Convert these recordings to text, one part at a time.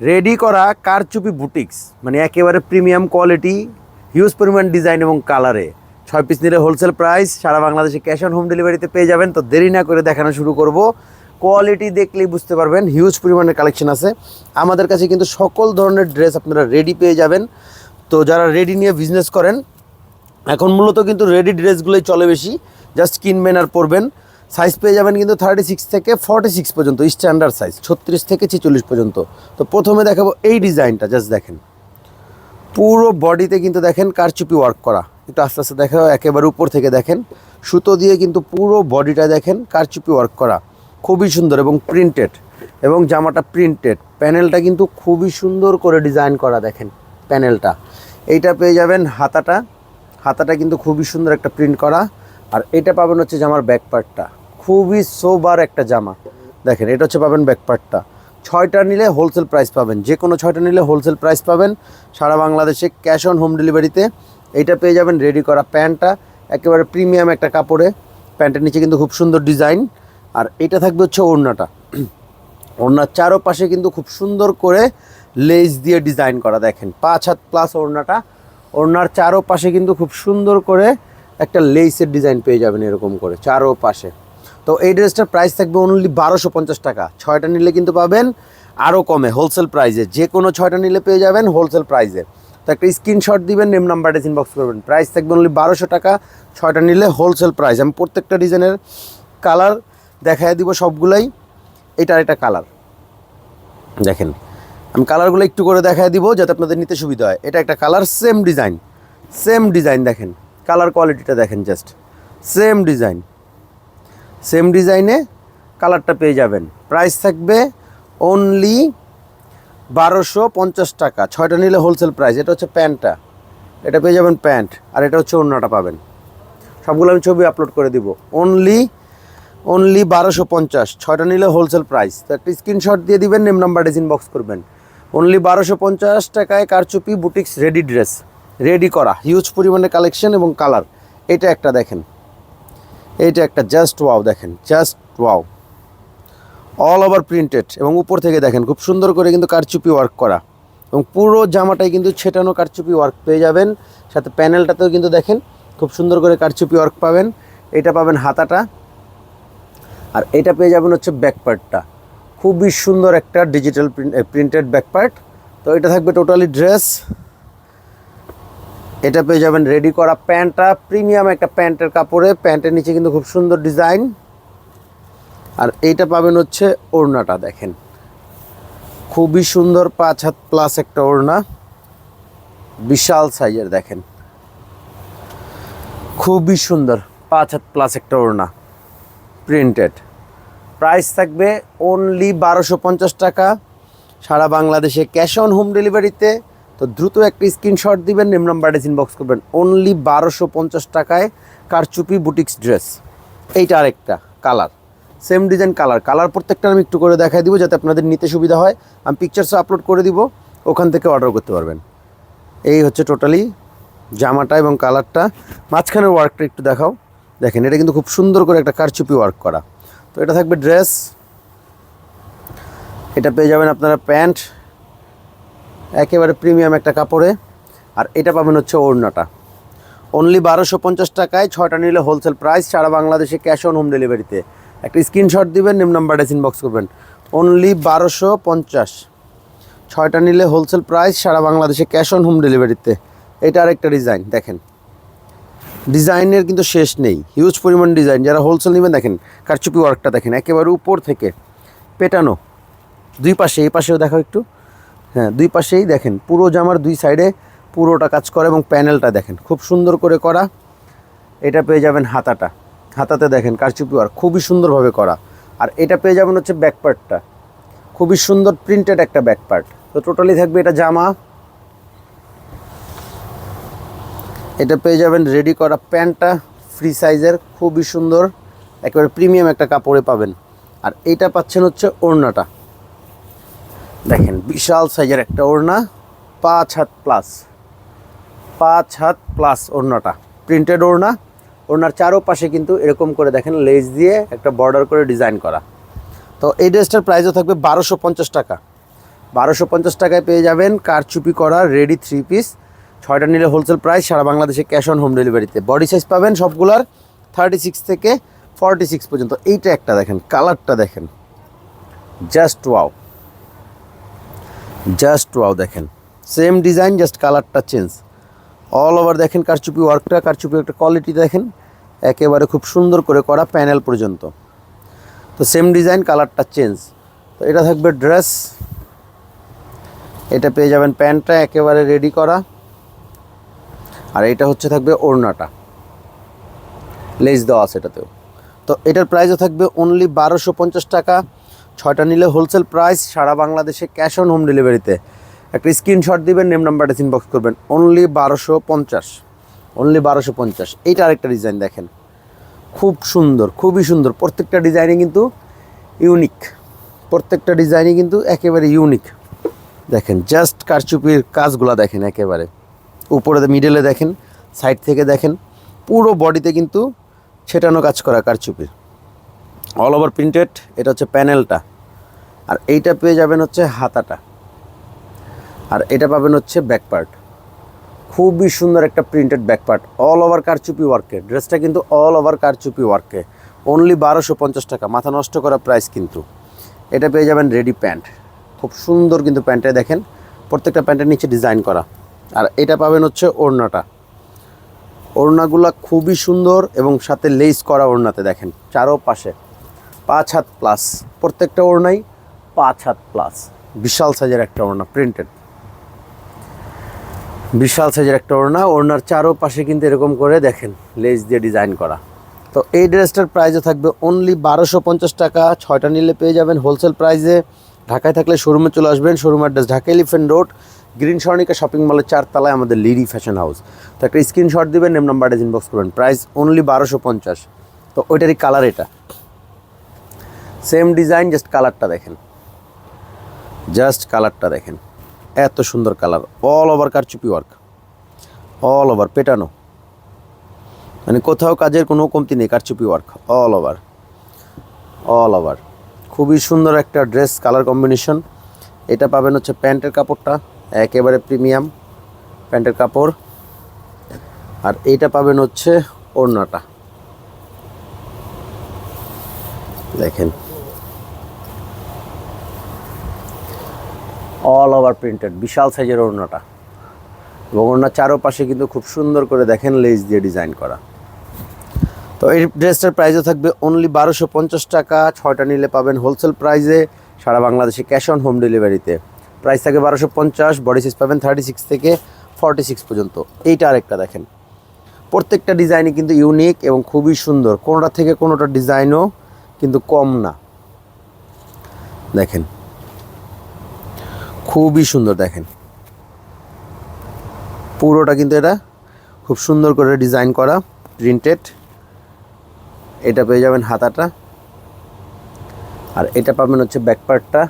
Ready করা কারচুপি boutiques, মানে একেবারে প্রিমিয়াম কোয়ালিটি, হিউজ পরিমাণ ডিজাইন এবং কালারে 6 পিস নিলে হোলসেল প্রাইস, সারা বাংলাদেশে ক্যাশ অন হোম ডেলিভারিতে পেয়ে যাবেন। তো দেরি না করে দেখানো শুরু করব। কোয়ালিটি দেখলেই বুঝতে পারবেন হিউজ পরিমাণের কালেকশন আছে আমাদের কাছে, কিন্তু সকল ধরনের ড্রেস আপনারা রেডি পেয়ে যাবেন। তো যারা রেডি নিয়ে বিজনেস করেন, এখন মূলত কিন্তু রেডি ড্রেসগুলোই চলে বেশি, জাস্ট কিনবেন আর পরবেন। সাইজ পেয়ে যাবেন কিন্তু 36 থেকে 46 পর্যন্ত, স্ট্যান্ডার্ড সাইজ 36 থেকে 46 পর্যন্ত। তো প্রথমে দেখাবো এই ডিজাইনটা, জাস্ট দেখেন পুরো বডিতে কিন্তু দেখেন কারচুপি ওয়ার্ক করা। একটু আস্তে আস্তে দেখাও, একেবারে উপর থেকে দেখেন সুতো দিয়ে কিন্তু পুরো বডিটা দেখেন কারচুপি ওয়ার্ক করা, খুবই সুন্দর এবং প্রিন্টেড, এবং জামাটা প্রিন্টেড। প্যানেলটা কিন্তু খুবই সুন্দর করে ডিজাইন করা, দেখেন প্যানেলটা। এইটা পেয়ে যাবেন হাতাটা কিন্তু খুবই সুন্দর একটা প্রিন্ট করা। আর এটা পাবেন হচ্ছে জামার ব্যাক পার্টটা, খুবই সোবার একটা জামা। দেখেন এটা হচ্ছে পাবেন ব্যাক পার্টটা। 6টা নিলে হোলসেল প্রাইস পাবেন, যে কোনো 6টা নিলে হোলসেল প্রাইস পাবেন সারা বাংলাদেশে ক্যাশ অন হোম ডেলিভারিতে। এইটা পেয়ে যাবেন রেডি করা প্যান্টটা, একেবারে প্রিমিয়াম একটা কাপড়ে। প্যান্টের নিচে কিন্তু খুব সুন্দর ডিজাইন। আর এটা থাকবে হচ্ছে ওড়নাটা, ওড়নার চারোপাশে কিন্তু খুব সুন্দর করে লেস দিয়ে ডিজাইন করা, দেখেন 5 হাত প্লাস ওড়নাটা। ওড়নার চারোপাশে কিন্তু খুব সুন্দর করে একটা লেসের ডিজাইন পেয়ে যাবেন এরকম করে চারোপাশে। তো এই ড্রেসটার প্রাইস থাকবে অনলি 1250 টাকা। 6টা নিলে কিন্তু পাবেন আরও কমে হোলসেল প্রাইসে, যে কোনো 6টা নিলে পেয়ে যাবেন হোলসেল প্রাইসে। তো একটা স্ক্রিনশট দিবেন, নেম নাম্বারটা ইনবক্স করবেন। প্রাইস থাকবে অনলি 1200 টাকা, 6টা নিলে হোলসেল প্রাইস। আমি প্রত্যেকটা ডিজাইনের কালার দেখায় দিব সবগুলাই। এটার একটা কালার দেখেন, আমি কালারগুলো একটু করে দেখায় দিব যাতে আপনাদের নিতে সুবিধা হয়। এটা একটা কালার, সেম ডিজাইন দেখেন, কালার কোয়ালিটিটা দেখেন, জাস্ট সেম ডিজাইনে কালারটা পেয়ে যাবেন। প্রাইস থাকবে অনলি 1250 টাকা, 6টা নিলে হোলসেল প্রাইস। এটা হচ্ছে প্যান্টটা, এটা পেয়ে যাবেন প্যান্ট। আর এটা হচ্ছে ওড়নাটা পাবেন। সবগুলো আমি ছবি আপলোড করে দিব। অনলি 1250, 6টা নিলে হোলসেল প্রাইস। তো একটা স্ক্রিনশট দিয়ে দিবেন, নেম নাম্বারটা ইনবক্স করবেন। অনলি 1250 টাকায় কারচুপি বুটিক্স রেডি ড্রেস, রেডি করা, হিউজ পরিমাণে কালেকশন এবং কালার। এটা একটা দেখেন, এইটা একটা জাস্ট ওয়াও, দেখেন just wow, all over printed. এবং উপর থেকে দেখেন খুব সুন্দর করে কিন্তু কারচুপি ওয়ার্ক করা, এবং পুরো জামাটাই কিন্তু ছেটানো কারচুপি ওয়ার্ক পেয়ে যাবেন। সাথে প্যানেলটাতেও কিন্তু দেখেন খুব সুন্দর করে কারচুপি ওয়ার্ক পাবেন। এটা পাবেন হাতাটা, আর এটা পেয়ে যাবেন হচ্ছে ব্যাক পার্টটা, খুবই সুন্দর একটা ডিজিটাল প্রিন্টেড ব্যাক পার্ট। তো এটা থাকবে টোটালি ড্রেস। এটা পেয়ে যাবেন রেডি করা প্যান্টটা, প্রিমিয়াম একটা প্যান্টের কাপড়ে। প্যান্টের নিচে কিন্তু খুব সুন্দর ডিজাইন। আর এইটা পাবেন হচ্ছে ওড়নাটা, দেখেন খুবই সুন্দর 5 হাত প্লাস একটা ওড়না, বিশাল সাইজের, দেখেন খুবই সুন্দর 5 হাত প্লাস একটা ওড়না প্রিন্টেড। প্রাইস থাকবে অনলি 1250 টাকা, সারা বাংলাদেশে ক্যাশ অন হোম ডেলিভারিতে। তো দ্রুত একটা স্ক্রিনশট দিবেন, নেম নাম্বারটা ইনবক্স করবেন। অনলি 1250 টাকায় কারচুপি বুটিক্স ড্রেস। এইটা আরেকটা কালার, সেম ডিজাইন কালার প্রত্যেকটা আমি একটু করে দেখাই দিব যাতে আপনাদের নিতে সুবিধা হয়। আমি পিকচারসও আপলোড করে দিব, ওখান থেকে অর্ডার করতে পারবেন। এই হচ্ছে টোটালি জামাটা এবং কালারটা। মাঝখানের ওয়ার্কটা একটু দেখাও, দেখেন এটা কিন্তু খুব সুন্দর করে একটা কারচুপি ওয়ার্ক করা। তো এটা থাকবে ড্রেস। এটা পেয়ে যাবেন আপনারা প্যান্ট, একেবারে প্রিমিয়াম একটা কাপড়ে। আর এটা পাবেন হচ্ছে ওড়নাটা। অনলি 1250 টাকায়, 6টা নিলে হোলসেল প্রাইস, সারা বাংলাদেশে ক্যাশ অন হোম ডেলিভারিতে। একটা স্ক্রিনশট দিবেন, নেম নাম্বারটা ইনবক্স করবেন। অনলি 1250, 6টা নিলে হোলসেল প্রাইস, সারা বাংলাদেশে ক্যাশ অন হোম ডেলিভারিতে। এটা আরেকটা ডিজাইন, দেখেন ডিজাইনের কিন্তু শেষ নেই, হিউজ পরিমাণ ডিজাইন। যারা হোলসেল নেবেন দেখেন কারচুপি ওয়ার্কটা দেখেন, একেবারে উপর থেকে পেটানো, দুই পাশে, এই পাশেও দেখো একটু, হ্যাঁ দুই পাশেই দেখেন পুরো জামার দুই সাইডে পুরোটা কাজ করে। এবং প্যানেলটা দেখেন খুব সুন্দর করে করা। এটা পেয়ে যাবেন হাতাতে দেখেন কারচুপি ওয়ার্ক খুবই সুন্দরভাবে করা। আর এটা পেয়ে যাবেন হচ্ছে ব্যাক পার্টটা, খুবই সুন্দর প্রিন্টেড একটা ব্যাক পার্ট। তো টোটালি থাকবে এটা জামা। এটা পেয়ে যাবেন রেডি করা প্যান্টটা, ফ্রি সাইজের, খুবই সুন্দর, একেবারে প্রিমিয়াম একটা কাপড়ে পাবেন। আর এইটা পাচ্ছেন হচ্ছে ওড়নাটা, দেখেন বিশাল সাইজের একটা ওড়না, 5 হাত প্লাস ওড়নাটা, প্রিন্টেড ওড়না। ওড়নার চারোপাশে কিন্তু এরকম করে দেখেন লেস দিয়ে একটা বর্ডার করে ডিজাইন করা। তো এই ড্রেসটার প্রাইসও থাকবে 1250 টাকা, 1250 টাকায় পেয়ে যাবেন কারচুপি করা রেডি 3 পিস। 6টা নিলে হোলসেল প্রাইস, সারা বাংলাদেশে ক্যাশ অন হোম ডেলিভারিতে। বডি সাইজ পাবেন সবগুলার 36 থেকে 46 পর্যন্ত। এইটা একটা দেখেন, কালারটা দেখেন, জাস্ট ওয়াও, জাস্ট ওয়াও। দেখেন সেম ডিজাইন, জাস্ট কালারটা চেঞ্জ। অল ওভার দেখেন কারচুপি ওয়ার্কটা, কারচুপির একটা কোয়ালিটি দেখেন, একেবারে খুব সুন্দর করে করা প্যানেল পর্যন্ত। তো সেম ডিজাইন, কালারটা চেঞ্জ। তো এটা থাকবে ড্রেস, এটা পেয়ে যাবেন প্যান্টটা একেবারে রেডি করা, আর এটা হচ্ছে থাকবে ওড়নাটা, লেস দেওয়া আছে এটাতেও। তো এটার প্রাইসও থাকবে অনলি 1250 টাকা। 6টা নিলে হোলসেল প্রাইস, সারা বাংলাদেশে ক্যাশ অন হোম ডেলিভারিতে। একটা স্ক্রিনশট দিবেন, নেম নাম্বারটা ইনবক্স করবেন। Only 1250, only 1250। এইটা আরেকটা ডিজাইন দেখেন, খুব সুন্দর, খুবই সুন্দর। প্রত্যেকটা ডিজাইনে কিন্তু ইউনিক, প্রত্যেকটা ডিজাইনই কিন্তু একেবারে ইউনিক। দেখেন জাস্ট কারচুপির কাজগুলো দেখেন, একেবারে উপরে মিডলে দেখেন, সাইড থেকে দেখেন, পুরো বডিতে কিন্তু ছেটানো কাজ করা কারচুপির, অল ওভার প্রিন্টেড। এটা হচ্ছে প্যানেলটা, আর এইটা পেয়ে যাবেন হচ্ছে হাতাটা, আর এটা পাবেন হচ্ছে ব্যাক পার্ট। খুবই সুন্দর একটা printed back part, all over কারচুপি ওয়ার্কে। ড্রেসটা কিন্তু অল ওভার কারচুপি ওয়ার্কে, অনলি 1250 টাকা। মাথা নষ্ট করা প্রাইস কিন্তু। এটা পেয়ে যাবেন রেডি প্যান্ট, খুব সুন্দর কিন্তু প্যান্টে দেখেন, প্রত্যেকটা প্যান্টের নিচে ডিজাইন করা। আর এটা পাবেন হচ্ছে ওড়নাটা, ওড়নাগুলা খুবই সুন্দর এবং সাথে লেস করা ওড়নাতে দেখেন, চারো পাশে 5 হাত প্লাস, প্রত্যেকটা ওড়নাই 5 হাত প্লাস। বিশাল সাইজের একটা ওড়না, প্রিন্টেড বিশাল সাইজের একটা ওড়না। ওড়নার চারো পাশে কিন্তু এরকম করে দেখেন লেস দিয়ে ডিজাইন করা। তো এই ড্রেসটার প্রাইসও থাকবে অনলি 1250 টাকা। 6টা নিলে পেয়ে যাবেন হোলসেল প্রাইসে। ঢাকায় থাকলে শোরুমে চলে আসবেন। Showroom address Dhaka elephant road, green Swarnika shopping মলের 4 তলায় আমাদের লিডি ফ্যাশন হাউস। তো একটা স্ক্রিনশট দিবেন, নেম নাম্বারটা ইনবক্স করবেন। Price only 1250। তো ওইটারই কালার এটা, সেম ডিজাইন, জাস্ট কালারটা দেখেন, জাস্ট কালারটা দেখেন, এত সুন্দর কালার। অল ওভার কারচুপি ওয়ার্ক, অল ওভার পেটানো, মানে কোথাও কাজের কোনো কমতি নেই। কারচুপি work all over, all over. খুবই সুন্দর একটা ড্রেস কালার কম্বিনেশন। এটা পাবেন হচ্ছে প্যান্টের কাপড়টা, একেবারে প্রিমিয়াম প্যান্টের কাপড়। আর এইটা পাবেন হচ্ছে ওড়নাটা, দেখেন অল ওভার প্রিন্টেড, বিশাল সাইজের ওড়নাটা। এবং ওড়নার চারোপাশে কিন্তু খুব সুন্দর করে দেখেন লেস দিয়ে ডিজাইন করা। তো এই ড্রেসটার প্রাইসও থাকবে অনলি 1250 টাকা। 6টা নিলে পাবেন হোলসেল প্রাইসে, সারা বাংলাদেশে ক্যাশ অন হোম ডেলিভারিতে। প্রাইস থাকে 1250, বডি সাইজ পাবেন 36 থেকে 46 পর্যন্ত। এইটা আরেকটা দেখেন, প্রত্যেকটা ডিজাইনই কিন্তু ইউনিক এবং খুবই সুন্দর। কোনোটা থেকে কোনোটা ডিজাইনও কিন্তু কম না, দেখেন খুবই সুন্দর। দেখেন পুরোটা কিন্তু এটা খুব সুন্দর করে ডিজাইন করা, প্রিন্টেড। এটা পেয়ে যাবেন হাতাটা, আর এটা পাবেন হচ্ছে ব্যাকপার্টটা।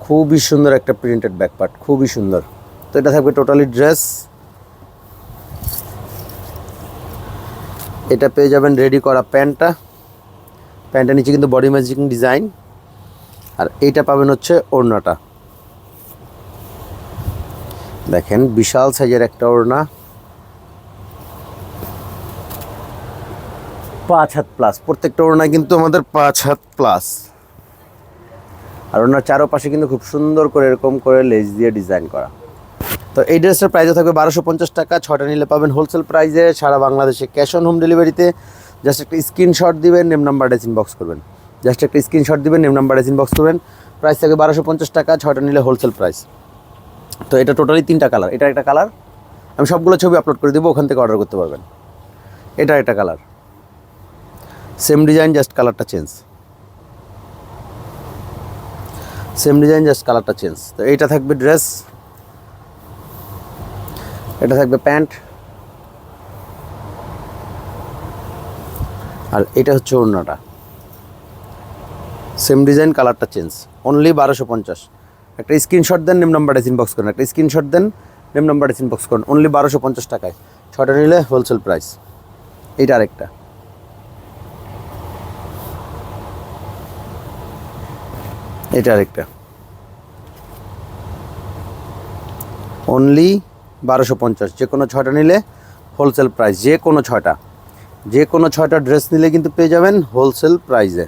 খুবই সুন্দর একটা প্রিন্টেড ব্যাকপার্ট, খুবই সুন্দর। তো এটা থাকবে টোটালি ড্রেস। এটা পেয়ে যাবেন রেডি করা প্যান্টটা, প্যান্টের নিচে কিন্তু বডি ম্যাচিং ডিজাইন। আর এইটা পাবেন হচ্ছে ওড়নাটা, দেখেন বিশাল সাইজের একটা ওড়না, 5 হাত প্লাস। প্রত্যেকটা ওড়না কিন্তু আমাদের 5 হাত প্লাস। আর ওনার চারোপাশে কিন্তু খুব সুন্দর করে এরকম করে লেস দিয়ে ডিজাইন করা। তো এই ড্রেসটার প্রাইসও থাকবে 1250 টাকা। 6টা নিলে পাবেন হোলসেল প্রাইসে, সারা বাংলাদেশে ক্যাশ অন হোম ডেলিভারিতে। জাস্ট একটা স্ক্রিনশট দিবেন, নেম নাম্বারটা ইনবক্স করবেন। জাস্ট একটা স্ক্রিনশট দিবেন, নেম নাম্বারটা ইনবক্স করবেন। প্রাইস থাকবে 1250 টাকা। 6টা নিলে হোলসেল প্রাইস। তো এটা টোটালি 3টা কালার। এটা একটা কালার, আমি সবগুলো ছবি আপলোড করে দেবো, ওখান থেকে অর্ডার করতে পারবেন। এটা একটা কালার, সেম ডিজাইন, জাস্ট কালারটা চেঞ্জ, সেম ডিজাইন, জাস্ট কালারটা চেঞ্জ। তো এইটা থাকবে ড্রেস, এটা থাকবে প্যান্ট, আর এটা হচ্ছে ওড়নাটা। সেম ডিজাইন, কালারটা চেঞ্জ। অনলি 1250। একটা স্ক্রিনশট দেন, নেম নাম্বারটা ইনবক্স করুন। একটা স্ক্রিনশট দেন, নেম নাম্বারটা ইনবক্স করুন। অনলি 1250 টাকায়। 6টা নিলে হোলসেল প্রাইস। এইটা আরেকটা, এটা আরেকটা। অনলি 1250, যে কোনো 6টা নিলে হোলসেল প্রাইস, যে কোনো ছয়টা ড্রেস নিলে কিন্তু পেয়ে যাবেন হোলসেল প্রাইসে।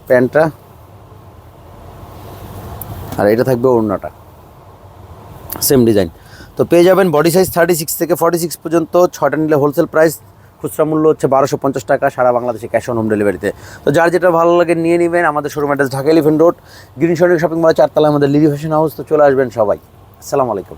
প্যান্টটা আর এটা থাকবে ওড়নাটা, সেম ডিজাইন। তো পেয়ে যাবেন বডি সাইজ 36 থেকে 46 পর্যন্ত, 6টা নিলে হোলসেল প্রাইস, খুচরা মূল্য হচ্ছে 1250 টাকা, সারা বাংলাদেশে ক্যাশ অন হোম ডেলিভারিতে। তো যার যেটা ভালো লাগে নিয়ে নেবেন। আমাদের showroom address Dhaka elephant road, green Sonic shopping mall 4 তলায় আমাদের লিলি ফ্যাশন হাউস। তো চলে আসবেন সবাই। আসসালামু আলাইকুম।